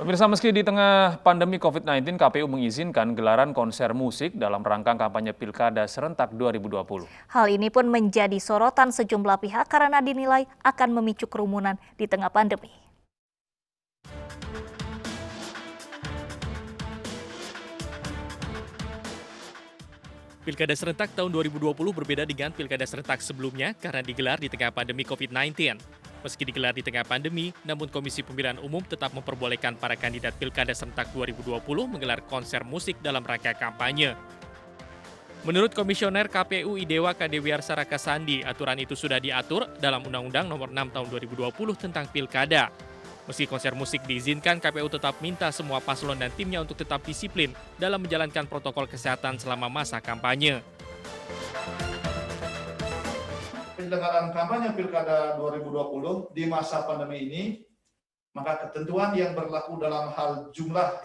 Pemirsa, meski di tengah pandemi COVID-19, KPU mengizinkan gelaran konser musik dalam rangka kampanye Pilkada serentak 2020. Hal ini pun menjadi sorotan sejumlah pihak karena dinilai akan memicu kerumunan di tengah pandemi. Pilkada serentak tahun 2020 berbeda dengan pilkada serentak sebelumnya karena digelar di tengah pandemi COVID-19. Meski digelar di tengah pandemi, namun Komisi Pemilihan Umum tetap memperbolehkan para kandidat Pilkada serentak 2020 menggelar konser musik dalam rangka kampanye. Menurut Komisioner KPU Idewa Kadewiarsa Rakasandi, aturan itu sudah diatur dalam Undang-Undang Nomor 6 Tahun 2020 tentang Pilkada. Meski konser musik diizinkan, KPU tetap minta semua paslon dan timnya untuk tetap disiplin dalam menjalankan protokol kesehatan selama masa kampanye. Penyelenggaraan kampanye Pilkada 2020 di masa pandemi ini, maka ketentuan yang berlaku dalam hal jumlah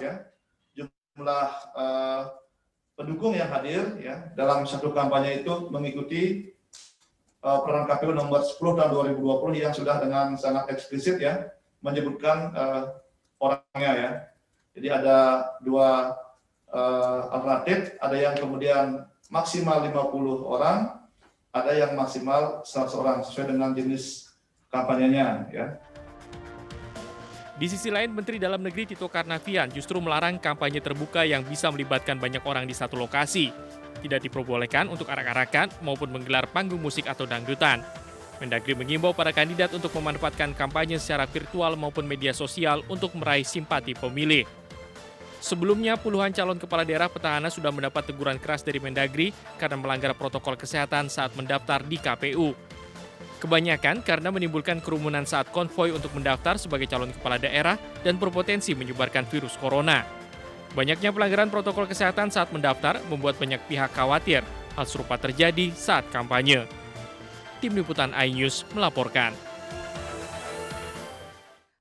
pendukung yang hadir dalam satu kampanye itu mengikuti peraturan KPU nomor 10 tahun 2020 yang sudah dengan sangat eksplisit menyebutkan orangnya. Jadi ada dua alternatif, ada yang kemudian maksimal 50 orang, ada yang maksimal 100 orang sesuai dengan jenis kampanyenya. Di sisi lain, Menteri Dalam Negeri Tito Karnavian justru melarang kampanye terbuka yang bisa melibatkan banyak orang di satu lokasi. Tidak diperbolehkan untuk arak-arakan maupun menggelar panggung musik atau dangdutan. Mendagri mengimbau para kandidat untuk memanfaatkan kampanye secara virtual maupun media sosial untuk meraih simpati pemilih. Sebelumnya, puluhan calon kepala daerah petahana sudah mendapat teguran keras dari Mendagri karena melanggar protokol kesehatan saat mendaftar di KPU. Kebanyakan karena menimbulkan kerumunan saat konvoi untuk mendaftar sebagai calon kepala daerah dan berpotensi menyebarkan virus corona. Banyaknya pelanggaran protokol kesehatan saat mendaftar membuat banyak pihak khawatir hal serupa terjadi saat kampanye. Tim Liputan iNews melaporkan.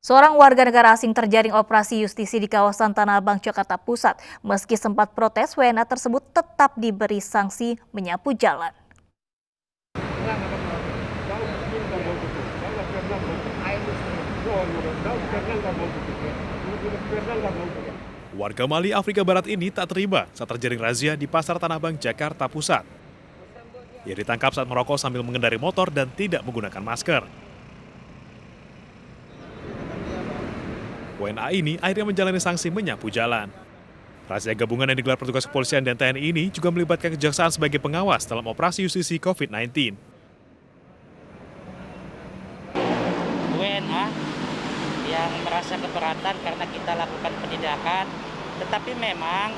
Seorang warga negara asing terjaring operasi justisi di kawasan Tanah Abang, Jakarta Pusat. Meski sempat protes, WNA tersebut tetap diberi sanksi menyapu jalan. Warga Mali, Afrika Barat ini tak terima saat terjaring razia di Pasar Tanah Abang, Jakarta Pusat. Ia ditangkap saat merokok sambil mengendari motor dan tidak menggunakan masker. WNA ini akhirnya menjalani sanksi menyapu jalan. Razia gabungan yang digelar petugas kepolisian dan TNI ini juga melibatkan kejaksaan sebagai pengawas dalam operasi justisi COVID-19. WNA yang merasa keberatan karena kita lakukan penindakan, tetapi memang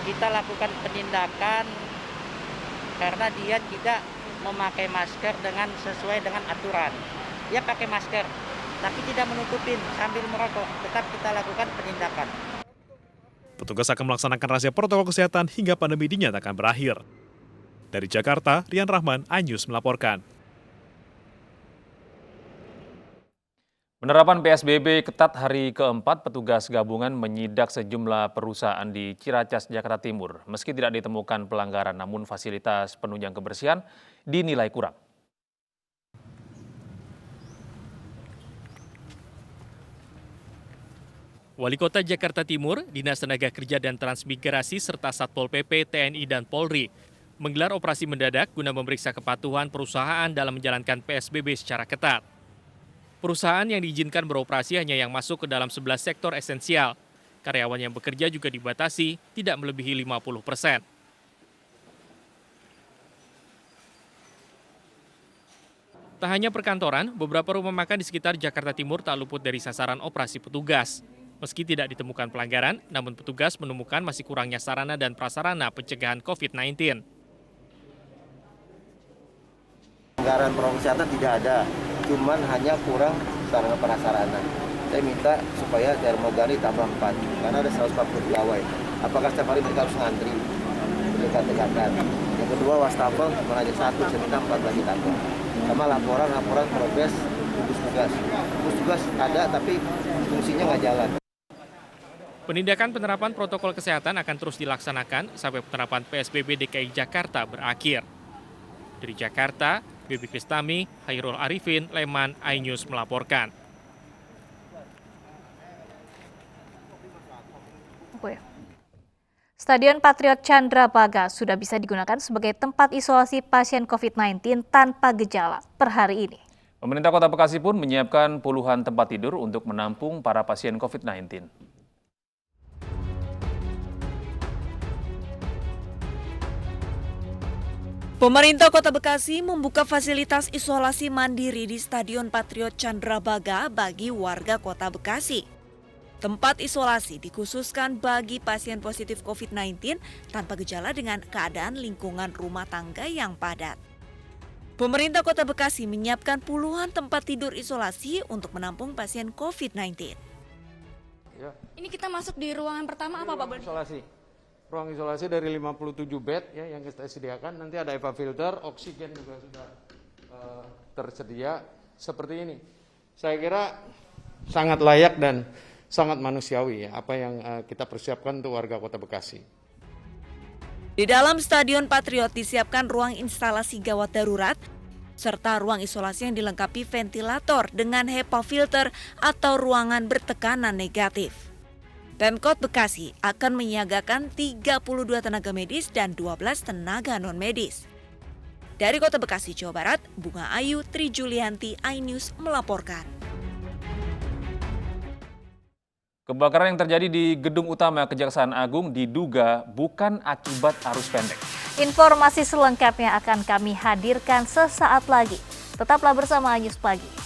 kita lakukan penindakan karena dia tidak memakai masker sesuai dengan aturan. Dia pakai masker, tapi tidak menutupin sambil merokok, tetap kita lakukan penindakan. Petugas akan melaksanakan razia protokol kesehatan hingga pandemi dinyatakan berakhir. Dari Jakarta, Rian Rahman, iNews melaporkan. Penerapan PSBB ketat hari keempat, petugas gabungan menyidak sejumlah perusahaan di Ciracas, Jakarta Timur. Meski tidak ditemukan pelanggaran, namun fasilitas penunjang kebersihan dinilai kurang. Wali Kota Jakarta Timur, Dinas Tenaga Kerja dan Transmigrasi, serta Satpol PP, TNI, dan Polri menggelar operasi mendadak guna memeriksa kepatuhan perusahaan dalam menjalankan PSBB secara ketat. Perusahaan yang diizinkan beroperasi hanya yang masuk ke dalam 11 sektor esensial. Karyawan yang bekerja juga dibatasi tidak melebihi 50%. Tak hanya perkantoran, beberapa rumah makan di sekitar Jakarta Timur tak luput dari sasaran operasi petugas. Meski tidak ditemukan pelanggaran, namun petugas menemukan masih kurangnya sarana dan prasarana pencegahan COVID-19. Pelanggaran protokol kesehatan tidak ada, cuman hanya kurang sarana prasarana. Saya minta supaya dermaga tambah 4, karena ada 140 pegawai. Apakah setiap hari mereka harus ngantri, berdekat-dekatan. Yang kedua, wastafel cuma hanya 1, saya minta 4 lagi tambah. Sama laporan progres gugus tugas. Gugus tugas ada, tapi fungsinya nggak jalan. Penindakan penerapan protokol kesehatan akan terus dilaksanakan sampai penerapan PSBB DKI Jakarta berakhir. Dari Jakarta, Bibi Kristami, Hairul Arifin, Leman, iNews melaporkan. Stadion Patriot Candrabaga sudah bisa digunakan sebagai tempat isolasi pasien COVID-19 tanpa gejala per hari ini. Pemerintah Kota Bekasi pun menyiapkan puluhan tempat tidur untuk menampung para pasien COVID-19. Pemerintah Kota Bekasi membuka fasilitas isolasi mandiri di Stadion Patriot Candrabaga bagi warga Kota Bekasi. Tempat isolasi dikhususkan bagi pasien positif COVID-19 tanpa gejala dengan keadaan lingkungan rumah tangga yang padat. Pemerintah Kota Bekasi menyiapkan puluhan tempat tidur isolasi untuk menampung pasien COVID-19. Ya. Ini kita masuk di ruangan pertama apa Pak? Isolasi. Ruang isolasi dari 57 bed ya yang kita sediakan, nanti ada EVA filter, oksigen juga sudah tersedia seperti ini. Saya kira sangat layak dan sangat manusiawi ya apa yang kita persiapkan untuk warga Kota Bekasi. Di dalam Stadion Patriot disiapkan ruang instalasi gawat darurat serta ruang isolasi yang dilengkapi ventilator dengan HEPA filter atau ruangan bertekanan negatif. Pemkot Bekasi akan menyiagakan 32 tenaga medis dan 12 tenaga non-medis. Dari Kota Bekasi, Jawa Barat, Bunga Ayu Tri Julianti, iNews melaporkan. Kebakaran yang terjadi di gedung utama Kejaksaan Agung diduga bukan akibat arus pendek. Informasi selengkapnya akan kami hadirkan sesaat lagi. Tetaplah bersama iNews Pagi.